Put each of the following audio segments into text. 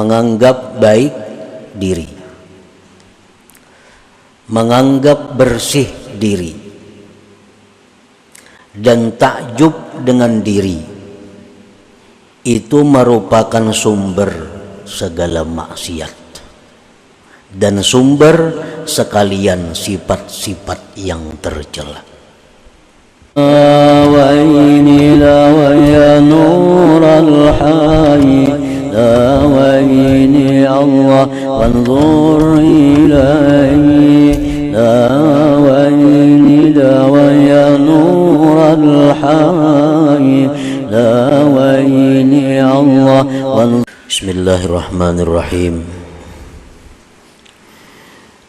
menganggap baik diri, menganggap bersih diri, dan takjub dengan diri, itu merupakan sumber segala maksiat dan sumber sekalian sifat-sifat yang tercela. وإني لويا نور الحي لا وإني الله وانظر إلي لا وإني لويا نور الحي لا وإني الله بسم الله الرحمن الرحيم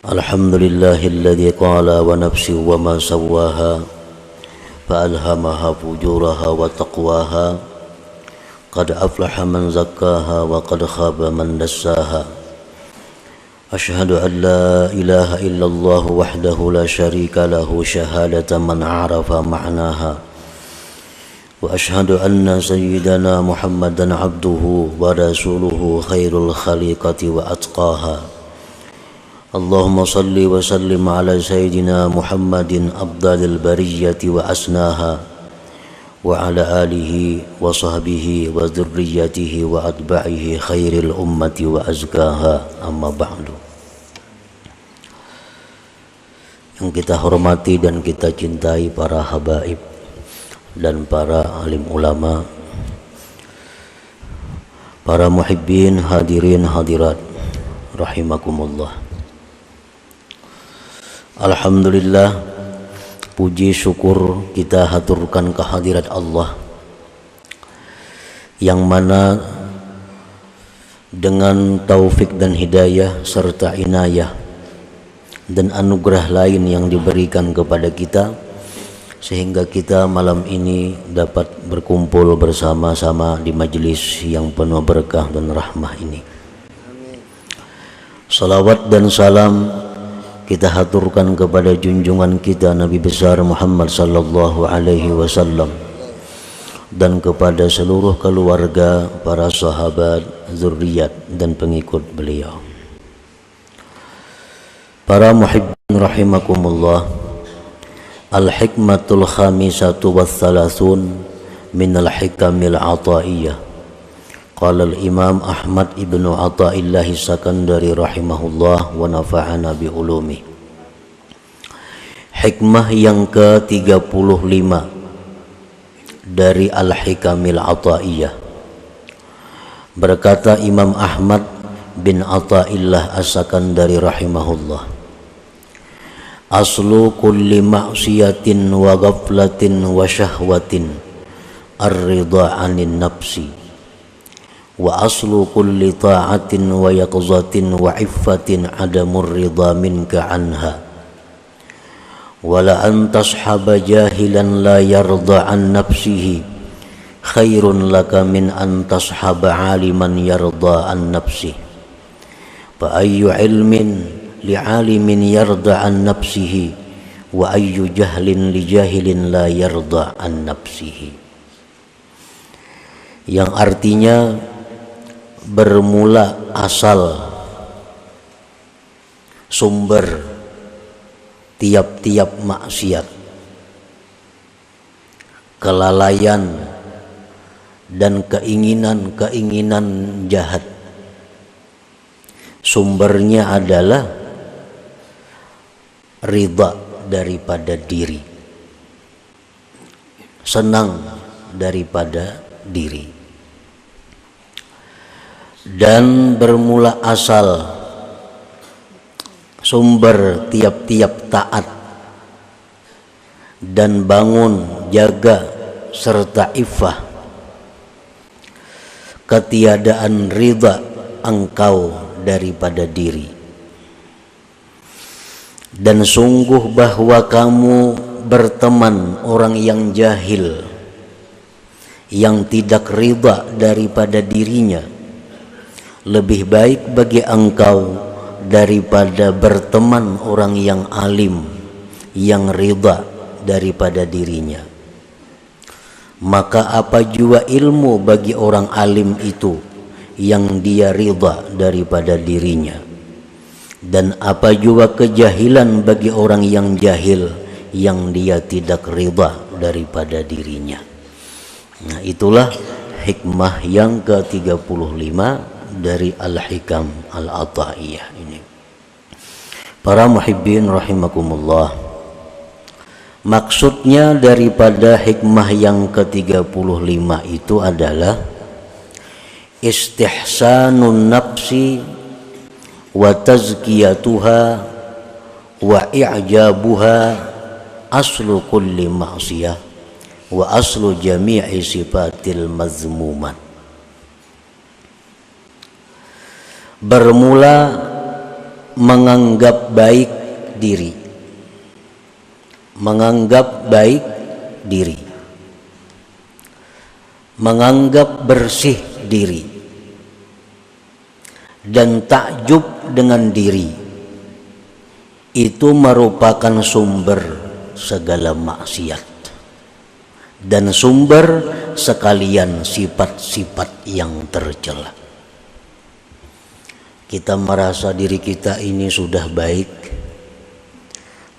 الحمد لله الذي قال ونفس وما سواها فألهمها فجورها وتقواها قد أفلح من زكاها وقد خاب من دساها أشهد أن لا إله إلا الله وحده لا شريك له شهادة من عرف معناها وأشهد أن سيدنا محمدا عبده ورسوله خير الخليقة وأتقاها اللهم صل وسلم على سيدنا محمد أفضل البرية وأسناها وعلى آله وصحبه وذريته وأتباعه خير الأمة وأزكاها أما بعد. Yang kita hormati dan kita cintai para habaib dan para alim ulama, para muhibbin hadirin hadirat rahimakumullah. Alhamdulillah, puji syukur kita haturkan kehadirat Allah yang mana dengan taufik dan hidayah serta inayah dan anugerah lain yang diberikan kepada kita sehingga kita malam ini dapat berkumpul bersama-sama di majelis yang penuh berkah dan rahmah ini. Salawat dan salam kita haturkan kepada junjungan kita Nabi besar Muhammad sallallahu alaihi wasallam dan kepada seluruh keluarga, para sahabat, zuriat dan pengikut beliau. Para muhibbin rahimakumullah, al-hikmatul khamisatu wathalathun min al-hikamil ataiyah. Qala al-imam Ahmad ibnu Athaillah Sakandari rahimahullah wa nafa'ana bi ulumi. Hikmah yang ke-35 dari al-hikamil ataiyah. Berkata Imam Ahmad bin Athaillah As-Sakandari rahimahullah, aslu kulli ma'siyatin wa ghaflatin wa syahwatin ar-ridha 'anil nafsi wa aslu kulli ta'atin wa yaqzatin wa iffatin adamur ridha minka anha wala an tashhaba jahilan la yarda an nafsihi khairun laka min an tashhaba aliman yarda an nafsihi fa ayyu ilmin li alimin yarda an nafsihi wa ayyu jahlin li jahilin la yarda an nafsihi, yang artinya bermula asal sumber tiap-tiap maksiat, kelalaian dan keinginan-keinginan jahat, sumbernya adalah ridha daripada diri, senang daripada diri. Dan bermula asal sumber tiap-tiap taat dan bangun, jaga serta iffah, ketiadaan ridha engkau daripada diri. Dan sungguh bahwa kamu berteman orang yang jahil, yang tidak ridha daripada dirinya, lebih baik bagi engkau daripada berteman orang yang alim, yang ridha daripada dirinya. Maka apa jua ilmu bagi orang alim itu yang dia ridha daripada dirinya, dan apa juga kejahilan bagi orang yang jahil yang dia tidak ridha daripada dirinya. Nah, itulah hikmah yang ke-35 dari Al-Hikam Al-Ata'iyah ini. Para muhibbin rahimakumullah, maksudnya daripada hikmah yang ke-35 itu adalah istihsanun nafsi wa tazkiyatuha wa i'jabuha aslu kulli ma'siyah wa aslu jami'i sifatil mazmumat. Bermula menganggap baik diri, menganggap baik diri, menganggap bersih diri, dan takjub dengan diri, itu merupakan sumber segala maksiat dan sumber sekalian sifat-sifat yang tercela. Kita merasa diri kita ini sudah baik,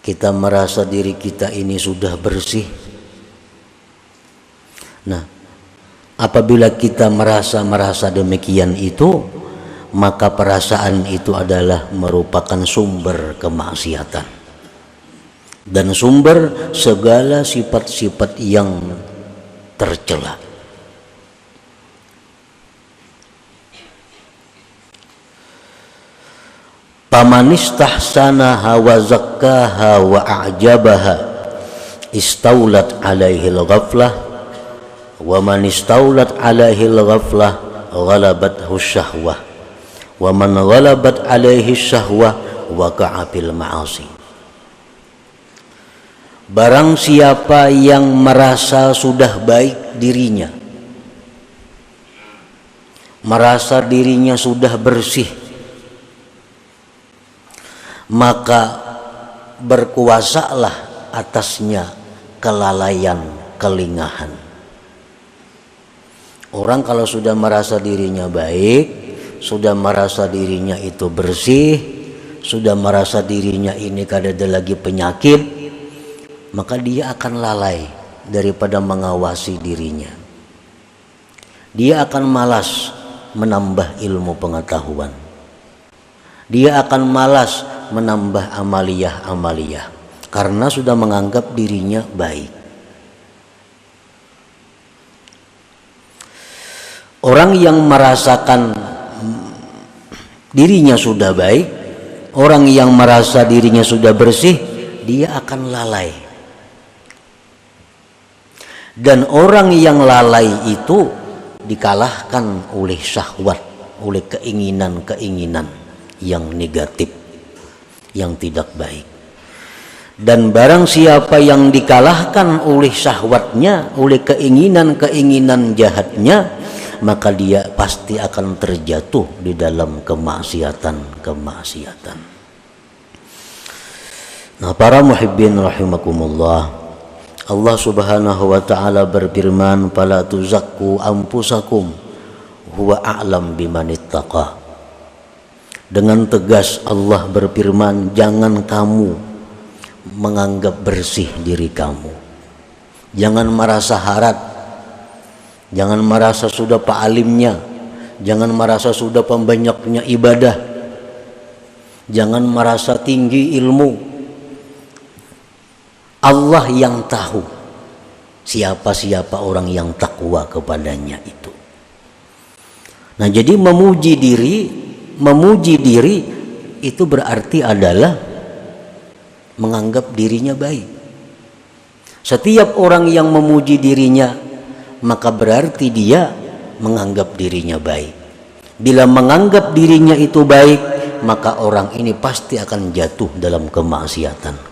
kita merasa diri kita ini sudah bersih. Nah, apabila kita merasa demikian itu, maka perasaan itu adalah merupakan sumber kemaksiatan dan sumber segala sifat-sifat yang tercela. Pamanistahsanaha wa zakkaha wa a'jabaha istaulat alaihi al-ghaflah wa man istaulat alaihi al-ghaflah ghalabathu syahwah wa man ghalabat alaihi syahwah waqa'a fil ma'asi. Barang siapa yang merasa sudah baik dirinya, merasa dirinya sudah bersih, maka berkuasalah atasnya kelalaian, kelingahan. Orang kalau sudah merasa dirinya baik, sudah merasa dirinya itu bersih, sudah merasa dirinya ini kada ada lagi penyakit, maka dia akan lalai daripada mengawasi dirinya. Dia akan malas menambah ilmu pengetahuan. Dia akan malas menambah amaliyah-amaliyah karena sudah menganggap dirinya baik. Orang yang merasakan dirinya sudah baik, orang yang merasa dirinya sudah bersih, dia akan lalai. Dan orang yang lalai itu dikalahkan oleh syahwat, oleh keinginan-keinginan yang negatif, yang tidak baik. Dan barang siapa yang dikalahkan oleh syahwatnya, oleh keinginan-keinginan jahatnya, maka dia pasti akan terjatuh di dalam kemaksiatan. Nah, para muhibbin rahimakumullah, Allah Subhanahu wa ta'ala berfirman, "Fala tuzakku anfusakum huwa a'lam bimanittaqa." Dengan tegas Allah berfirman, jangan kamu menganggap bersih diri kamu. Jangan merasa harat, jangan merasa sudah pa'alimnya, jangan merasa sudah pembanyaknya ibadah, jangan merasa tinggi ilmu. Allah yang tahu siapa-siapa orang yang takwa kepadanya itu. Nah, jadi memuji diri itu berarti adalah menganggap dirinya baik. Setiap orang yang memuji dirinya, maka berarti dia menganggap dirinya baik. Bila menganggap dirinya itu baik, maka orang ini pasti akan jatuh dalam kemaksiatan.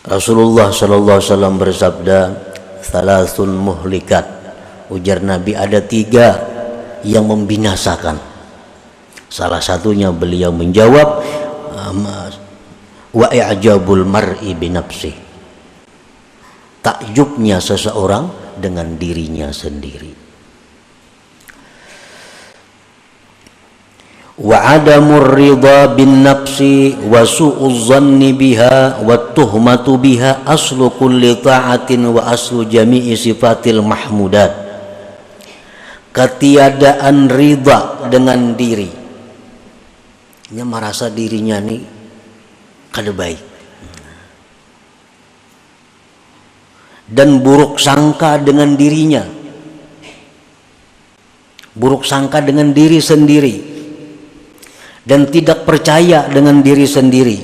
Rasulullah sallallahu alaihi wasallam bersabda, "Salasun muhlikat." Ujar Nabi, ada 3 yang membinasakan. Salah satunya beliau menjawab, wa i'jabul mar'i binafsi. Takjubnya seseorang dengan dirinya sendiri. wa adamur ridha bin nafsi wa su'uz zanni biha wa tuhmatu biha aslu kulli ta'atin wa aslu jami'i sifatil mahmudat. Ketiadaan ridha dengan diri, dia merasa dirinya nih kada baik, dan buruk sangka dengan dirinya, buruk sangka dengan diri sendiri, dan tidak percaya dengan diri sendiri,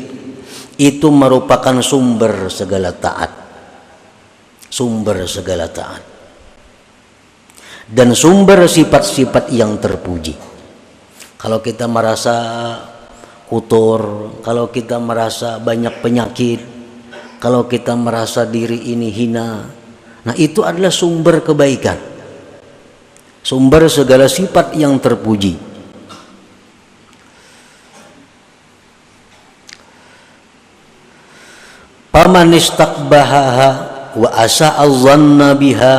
itu merupakan sumber segala taat, sumber segala taat, dan sumber sifat-sifat yang terpuji. Kalau kita merasa kotor, kalau kita merasa banyak penyakit, kalau kita merasa diri ini hina, nah itu adalah sumber kebaikan, sumber segala sifat yang terpuji. Faman istaqbahaha wa asa'a dhanna biha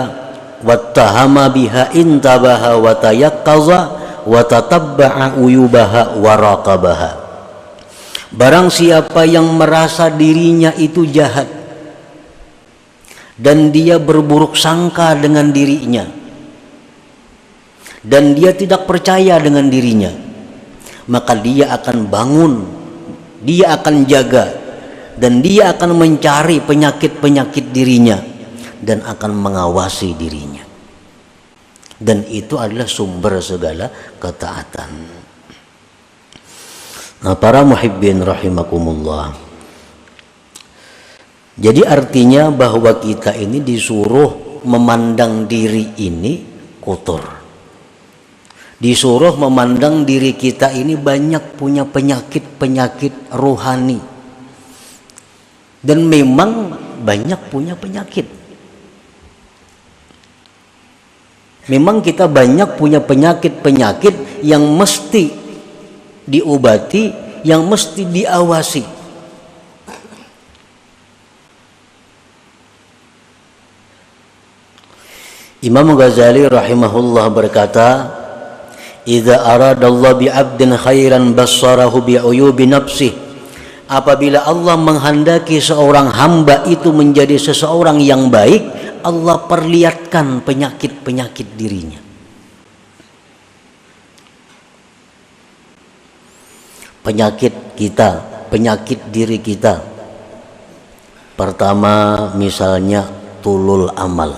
wattahama biha intabaha wa tayaqqaza wa tatabba'a uyubaha wa raqabaha. Barang siapa yang merasa dirinya itu jahat dan dia berburuk sangka dengan dirinya dan dia tidak percaya dengan dirinya, maka dia akan bangun, dia akan jaga, dan dia akan mencari penyakit-penyakit dirinya dan akan mengawasi dirinya. Dan itu adalah sumber segala ketaatan. Nah, para muhibbin rahimakumullah, jadi artinya bahwa kita ini disuruh memandang diri ini kotor, disuruh memandang diri kita ini banyak punya penyakit-penyakit rohani, dan memang banyak punya penyakit. Memang kita banyak punya penyakit-penyakit yang mesti diobati, yang mesti diawasi. Imam Ghazali rahimahullah berkata, "Idza aradallahu bi'abdin khairan bassarahu bi'uyubi nafsihi." Apabila Allah menghendaki seorang hamba itu menjadi seseorang yang baik, Allah perlihatkan penyakit-penyakit dirinya. Penyakit kita, penyakit diri kita. Pertama misalnya tulul amal.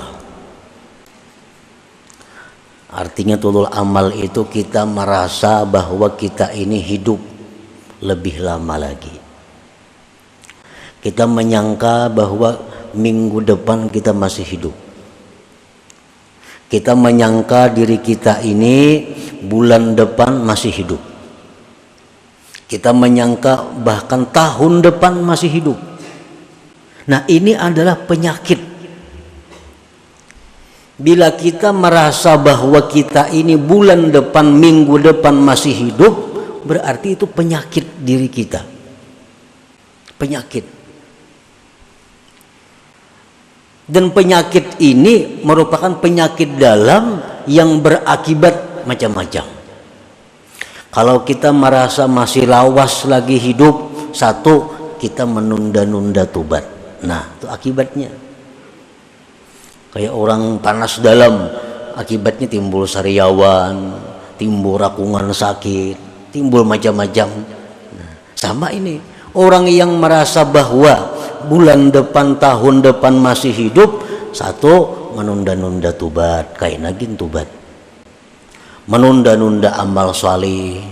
Artinya tulul amal itu kita merasa bahwa kita ini hidup lebih lama lagi. Kita menyangka bahwa minggu depan kita masih hidup. Kita menyangka diri kita ini bulan depan masih hidup. Kita menyangka bahkan tahun depan masih hidup. Nah, ini adalah penyakit. Bila kita merasa bahwa kita ini bulan depan, minggu depan masih hidup, berarti itu penyakit diri kita. Penyakit. Dan penyakit ini merupakan penyakit dalam yang berakibat macam-macam. Kalau kita merasa masih lawas lagi hidup, satu, kita menunda-nunda tobat. Nah, itu akibatnya. Kayak orang panas dalam, akibatnya timbul sariawan, timbul rakungan sakit, timbul macam-macam. Nah, sama ini, orang yang merasa bahwa bulan depan, tahun depan masih hidup, satu, menunda-nunda tobat, kayak nagin tobat, menunda-nunda amal salih,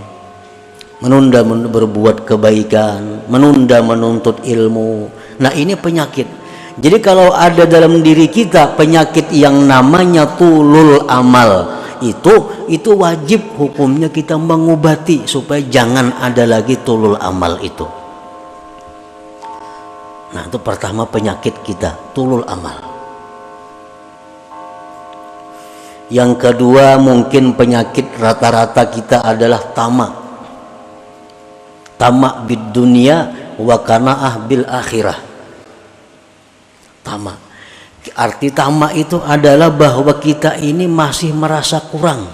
menunda berbuat kebaikan, menunda menuntut ilmu. Nah, ini penyakit. Jadi kalau ada dalam diri kita penyakit yang namanya tulul amal, itu wajib hukumnya kita mengobati supaya jangan ada lagi tulul amal itu. Nah, itu pertama penyakit kita, tulul amal. Yang kedua, mungkin penyakit rata-rata kita adalah tamak. Tamak bid dunia wa qanaah bil akhirah. Tamak. Arti tamak itu adalah bahwa kita ini masih merasa kurang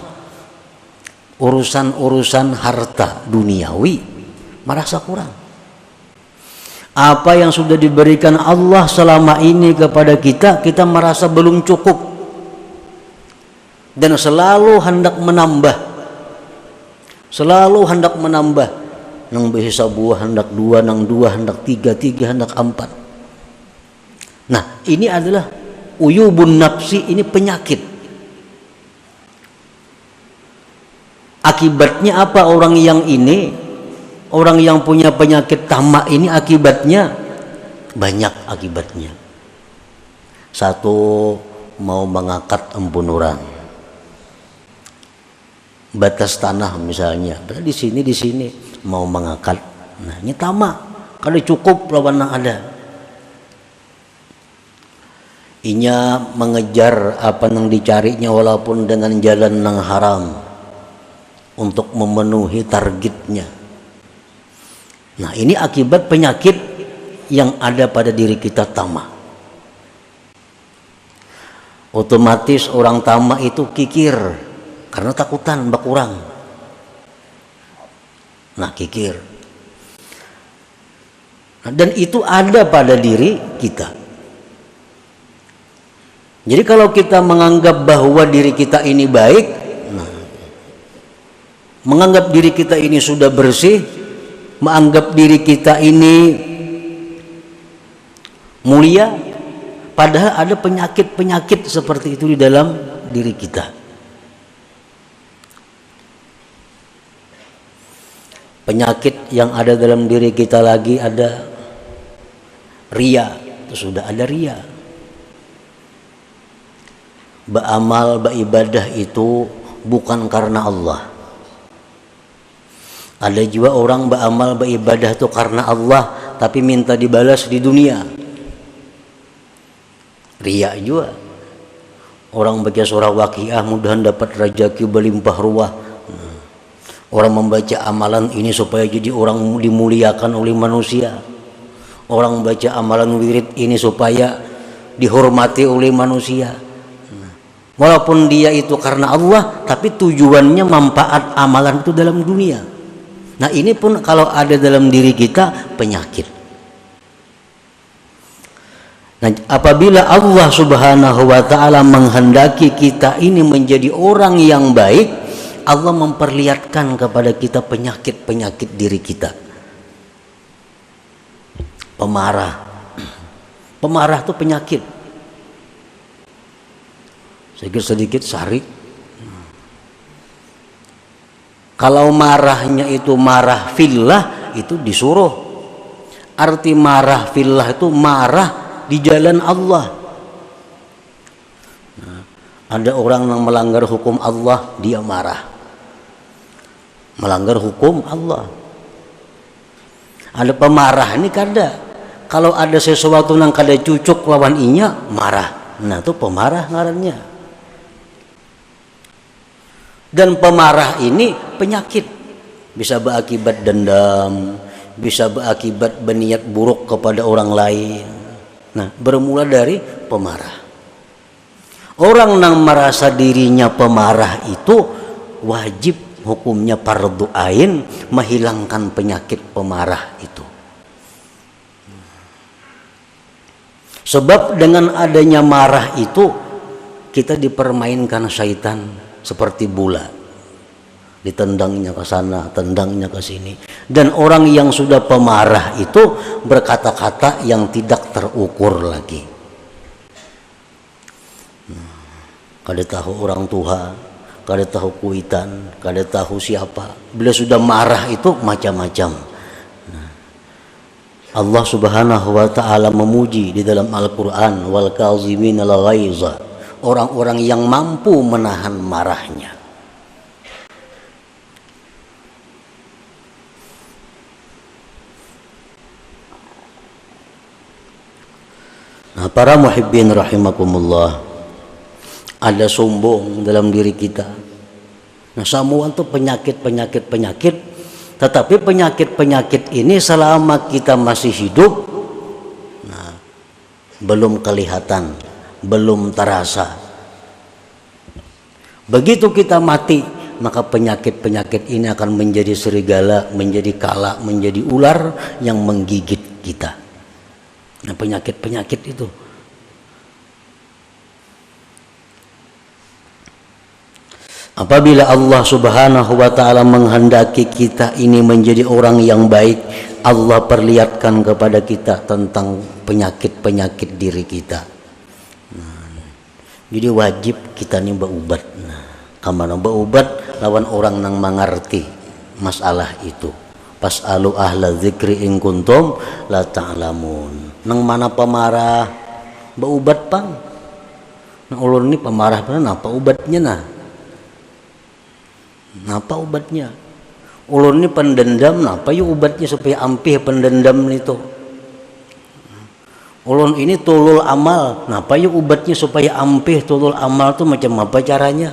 urusan-urusan harta duniawi merasa kurang. Apa yang sudah diberikan Allah selama ini kepada kita, kita merasa belum cukup dan selalu hendak menambah, nang bisa buah hendak dua, nang dua hendak tiga, tiga hendak empat. Nah, ini adalah uyubun nafsi, ini penyakit. Akibatnya apa? Orang yang punya penyakit tamak ini akibatnya banyak akibatnya. Satu, mau mengangkat embunuran. Batas tanah misalnya, di sini mau mengangkat. Nah, ini tamak. Kalau cukup lawan yang ada. Inya mengejar apa yang dicarinya walaupun dengan jalan yang haram untuk memenuhi targetnya. Nah, ini akibat penyakit yang ada pada diri kita, tamak. Otomatis orang tamak itu kikir karena takutan berkurang. Nah, kikir. Nah, dan itu ada pada diri kita. Jadi kalau kita menganggap bahwa diri kita ini baik, menganggap diri kita ini sudah bersih, menganggap diri kita ini mulia, padahal ada penyakit-penyakit seperti itu di dalam diri kita. Penyakit yang ada dalam diri kita lagi ada riya, itu sudah ada riya. Beramal, beribadah itu bukan karena Allah. Ada juga orang beramal, beribadah itu karena Allah, tapi minta dibalas di dunia. Riya juga. Orang baca surah Waqiah mudahan dapat rezeki berlimpah ruah. Orang membaca amalan ini supaya jadi orang dimuliakan oleh manusia. Orang baca amalan wirid ini supaya dihormati oleh manusia. Walaupun dia itu karena Allah, tapi tujuannya manfaat amalan itu dalam dunia. Nah, ini pun kalau ada dalam diri kita penyakit. Nah, apabila Allah Subhanahu wa taala menghendaki kita ini menjadi orang yang baik, Allah memperlihatkan kepada kita penyakit-penyakit diri kita. Pemarah. Pemarah itu penyakit. Sedikit sarik. Kalau marahnya itu marah fillah, itu disuruh. Arti marah fillah itu marah di jalan Allah. Nah, ada orang yang melanggar hukum Allah, dia marah. Melanggar hukum Allah. Ada pemarah ini kada. Kalau ada sesuatu yang kada cucuk lawan inya, marah. Nah, itu pemarah ngarannya. Dan pemarah ini penyakit, bisa berakibat dendam, bisa berakibat berniat buruk kepada orang lain. Nah, bermula dari pemarah. Orang yang merasa dirinya pemarah itu wajib hukumnya fardu ain menghilangkan penyakit pemarah itu. Sebab dengan adanya marah itu kita dipermainkan syaitan. Seperti bola, ditendangnya ke sana, tendangnya ke sini. Dan orang yang sudah pemarah itu berkata-kata yang tidak terukur lagi. Kada tahu orang tua, kada tahu kuitan, kada tahu siapa. Bila sudah marah itu macam-macam. Allah Subhanahu wa taala memuji di dalam Al-Qur'an, wal kazimin al ghaiza, orang-orang yang mampu menahan marahnya. Nah, para muhibbin rahimakumullah, ada sombong dalam diri kita. Nah, semua itu penyakit, tetapi penyakit ini selama kita masih hidup, nah, belum kelihatan, belum terasa. Begitu kita mati, maka penyakit-penyakit ini akan menjadi serigala, menjadi kala, menjadi ular yang menggigit kita. Nah, penyakit-penyakit itu. Apabila Allah Subhanahu wa taala menghendaki kita ini menjadi orang yang baik, Allah perlihatkan kepada kita tentang penyakit-penyakit diri kita. Jadi wajib kita nih berubat. Nah, kamana berubat lawan orang nang mengerti masalah itu. Pas'alu ahla dzikri in kuntum la ta'lamun. Nang mana pemarah berubat pang. Nah, ulun ini pemarah benar apa ubatnya nah? Napa ubatnya? Ulun ini pendendam, napa yuk ubatnya supaya ampih pendendam itu? Ulun ini tulul amal, napa yuk ubatnya supaya ampih tulul amal tuh macam apa caranya?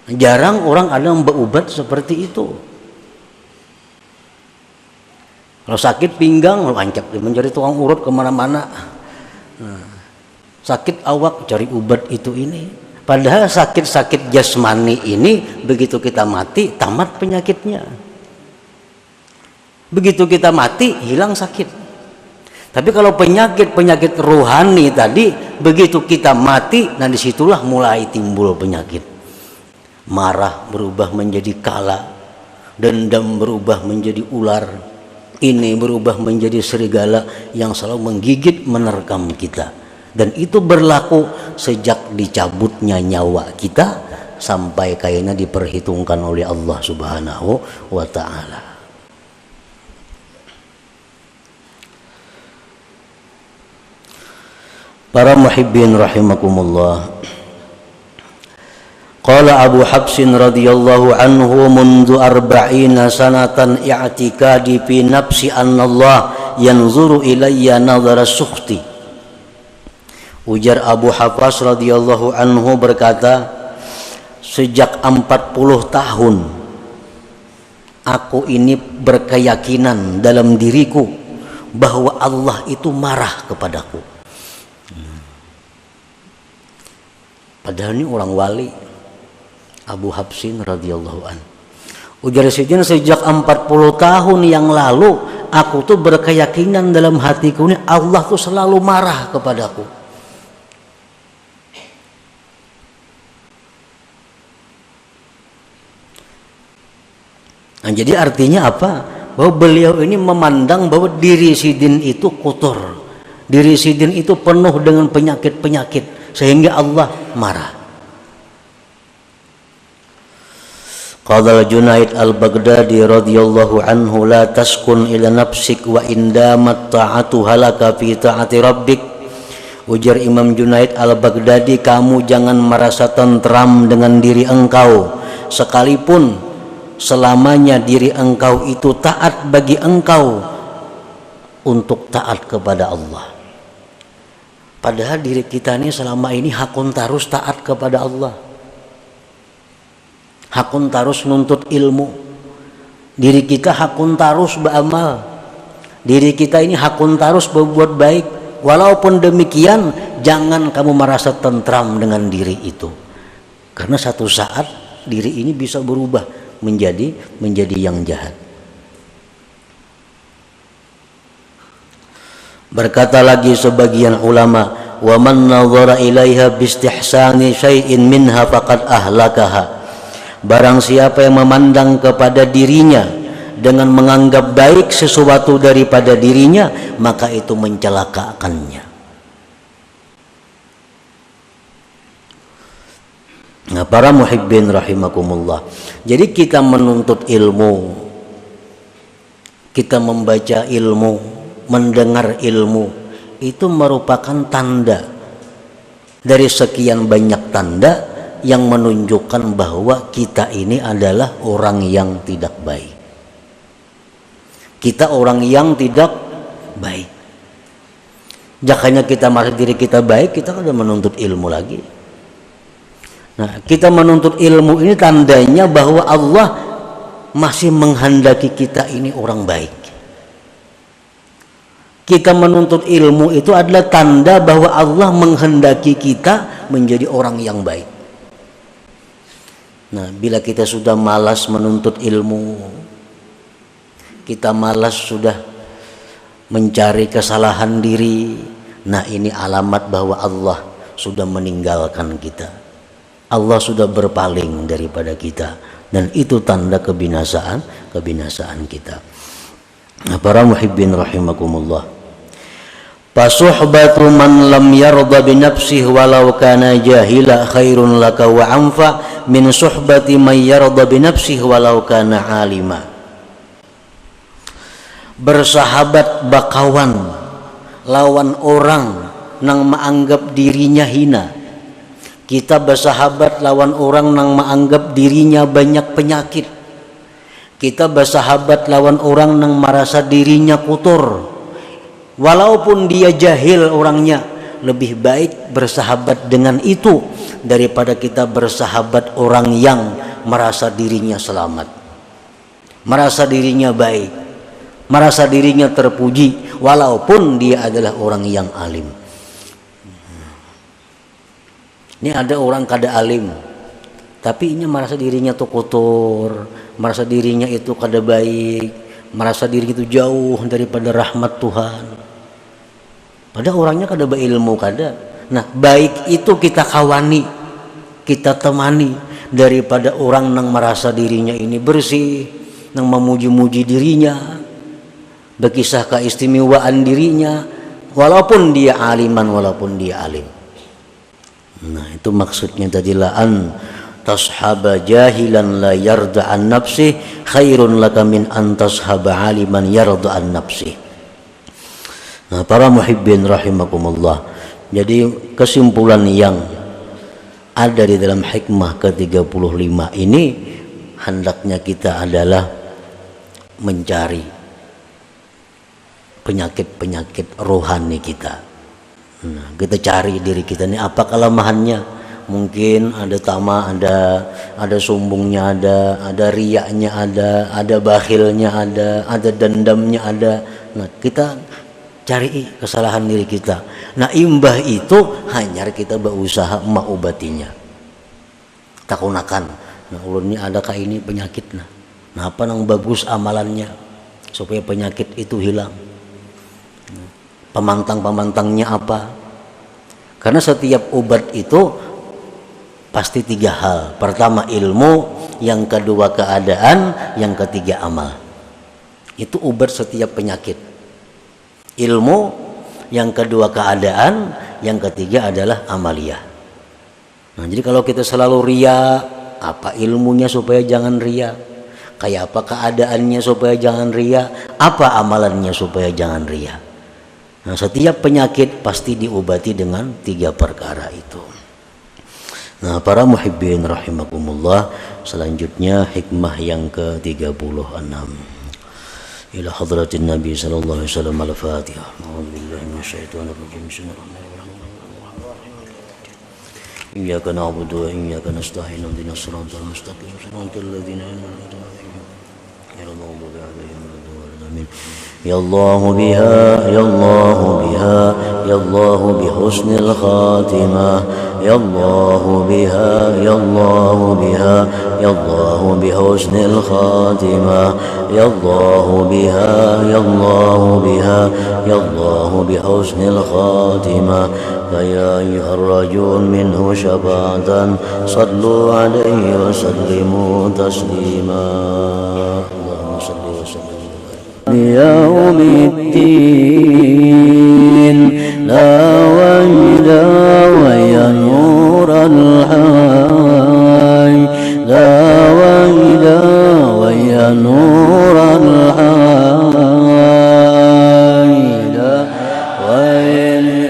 Jarang orang ada yang berubat seperti itu. Kalau sakit pinggang, lu ancap dia mencari tukang urut kemana-mana. Nah, sakit awak cari obat itu ini. Padahal sakit-sakit jasmani ini begitu kita mati tamat penyakitnya. Begitu kita mati hilang sakit. Tapi kalau penyakit-penyakit rohani tadi begitu kita mati, nah disitulah mulai timbul penyakit. Marah berubah menjadi kala, dendam berubah menjadi ular, ini berubah menjadi serigala yang selalu menggigit menerkam kita. Dan itu berlaku sejak dicabutnya nyawa kita sampai kayaknya diperhitungkan oleh Allah Subhanahu wa ta'ala. Para muhibbin rahimakumullah. Qala Abu Habsin radhiyallahu anhu mundu arba'ina sanatan i'tikadi fi nafsi anna Allah yanzuru ilayya nadhara sukhti. Ujar Abu Hafs radhiyallahu anhu berkata, sejak 40 tahun aku ini berkeyakinan dalam diriku bahwa Allah itu marah kepadaku. Padahal ini orang wali, Abu Habsin radhiyallahu anhu. Ujar Sidin, sejak 40 tahun yang lalu aku tuh berkeyakinan dalam hatiku ini Allah tuh selalu marah kepadaku. Nah, jadi artinya apa? Bahwa beliau ini memandang bahwa diri Sidin itu kotor, diri Sidin itu penuh dengan penyakit-penyakit sehingga Allah marah. Qala Junaid al-Baghdadi radhiyallahu anhu, la taskun ila nafsik wa indamat ta'atu halaka fi ta'ati rabbik. Ujar Imam Junaid al-Baghdadi, kamu jangan merasa tentram dengan diri engkau sekalipun selamanya diri engkau itu taat bagi engkau untuk taat kepada Allah. Padahal diri kita ini selama ini hakun tarus taat kepada Allah, hakun tarus nuntut ilmu, diri kita hakun tarus beramal, diri kita ini hakun tarus berbuat baik. Walaupun demikian jangan kamu merasa tentram dengan diri itu, karena satu saat diri ini bisa berubah menjadi yang jahat. Berkata lagi sebagian ulama, wa man nadhara ilaiha bistihsani syai'in minha faqad ahlakaha. Barang siapa yang memandang kepada dirinya dengan menganggap baik sesuatu daripada dirinya, maka itu mencelakakannya. Nah, para muhibbin rahimakumullah. Jadi kita menuntut ilmu, kita membaca ilmu, mendengar ilmu, itu merupakan tanda dari sekian banyak tanda yang menunjukkan bahwa kita ini adalah orang yang tidak baik. Kita orang yang tidak baik. Jakanya kita merasa diri kita baik, kita kan udah menuntut ilmu lagi. Nah, kita menuntut ilmu ini tandanya bahwa Allah masih menghendaki kita ini orang baik. Kita menuntut ilmu itu adalah tanda bahwa Allah menghendaki kita menjadi orang yang baik. Nah, bila kita sudah malas menuntut ilmu, kita malas sudah mencari kesalahan diri, nah ini alamat bahwa Allah sudah meninggalkan kita. Allah sudah berpaling daripada kita, dan itu tanda kebinasaan kita. Nah, para muhibbin rahimakumullah, fasuhbatu man lam yarda bi nafsihi walau kana jahila khairun laka wa anfa min suhbati man yarda bi nafsihi walau kana alima. Bersahabat bakawan lawan orang nang menganggap dirinya hina. Kita bersahabat lawan orang nang menganggap dirinya banyak penyakit. Kita bersahabat lawan orang nang merasa dirinya kotor. Walaupun dia jahil orangnya, lebih baik bersahabat dengan itu daripada kita bersahabat orang yang merasa dirinya selamat, merasa dirinya baik, merasa dirinya terpuji, walaupun dia adalah orang yang alim. Ini ada orang kada alim, tapi ini merasa dirinya tuh kotor, merasa dirinya itu kada baik, merasa diri itu jauh daripada rahmat Tuhan. Padahal orangnya kada berilmu kada. Nah, baik itu kita kawani, kita temani daripada orang yang merasa dirinya ini bersih, yang memuji-muji dirinya, berkisah keistimewaan dirinya, walaupun dia aliman, walaupun dia alim. Nah, itu maksudnya tadi, an tashaba jahilan la yarda an nafsi khairun laka min an tashaba aliman yarda an nafsi. Nah, para muhibbin rahimakumullah, jadi kesimpulan yang ada di dalam hikmah ke-35 ini, hendaknya kita adalah mencari penyakit-penyakit rohani kita. Nah, kita cari diri kita ini apa kelemahannya. Mungkin ada tama, ada sombongnya, ada riyaknya, ada bakhilnya, ada dendamnya, ada. Nah, kita cari kesalahan diri kita. Nah, imbah itu hanya kita berusaha mengobatinya. Takunakan. Nah, ulun ini adakah ini penyakit? Nah, apa yang bagus amalannya supaya penyakit itu hilang? Pemantang-pemantangnya apa? Karena setiap obat itu pasti 3 hal. Pertama ilmu, yang kedua keadaan, yang ketiga amal. Itu obat setiap penyakit. Ilmu, yang kedua keadaan, yang ketiga adalah amaliyah. Nah, jadi kalau kita selalu ria, apa ilmunya supaya jangan ria? Kayak apa keadaannya supaya jangan ria? Apa amalannya supaya jangan ria? Nah, setiap penyakit pasti diobati dengan 3 perkara itu. Nah, para muhibbin rahimakumullah, selanjutnya hikmah yang ke-36. Ila hadratin Nabi sallallahu alaihi wasallam, al-Fatihah. A'udzubillahi minasyaitonir rajim. Bismillahirrahmanirrahim. Iyyaka na'budu wa iyyaka nasta'in. Ihdinas siratal mustaqim. Siratal ladzina an'amta 'alaihim ghairil maghdubi 'alaihim waladdallin. Ya Allah biha, ya Allah biha, ya Allah bihusnil khatimah. Ya Allah biha, ya Allah biha, ya Allah bihusnil khatimah. Ya Allah biha, ya Allah biha, ya Allah bihusnil khatimah. Faya ayyuhar rajul minhu syafa'atan, sallu alaihi wa sallimu taslima. Allahumma salli wa sallim يوم الدين لا ويل ويا نور الحي لا ويل ويا نور الحي لا ويل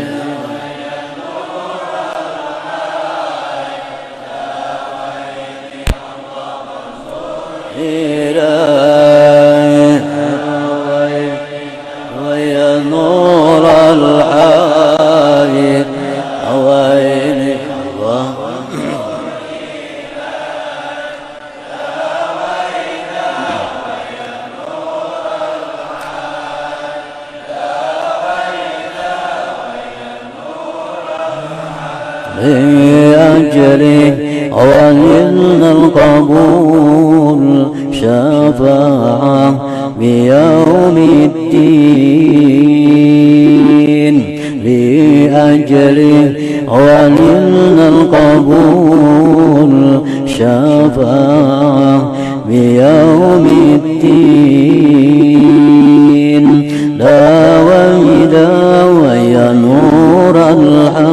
نور الحي ويني لأجري وأن ونلنا القبول شفاعة بيوم الدين لأجله ونلنا القبول شفاعة بيوم الدين داوي داوي يا نور الحي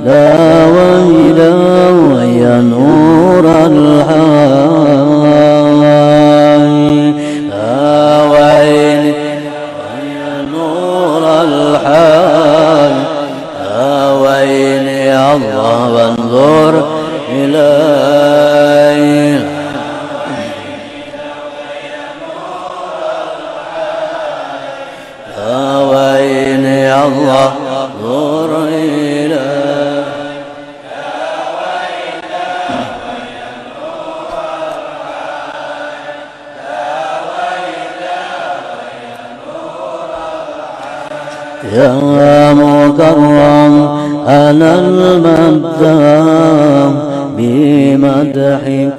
داوي داوي يا نور الحي داويني يا نور الحي داويني يا الله وانظر إلي داويني يا الله انظر إلي يا مكرم أنا المدام بمدحك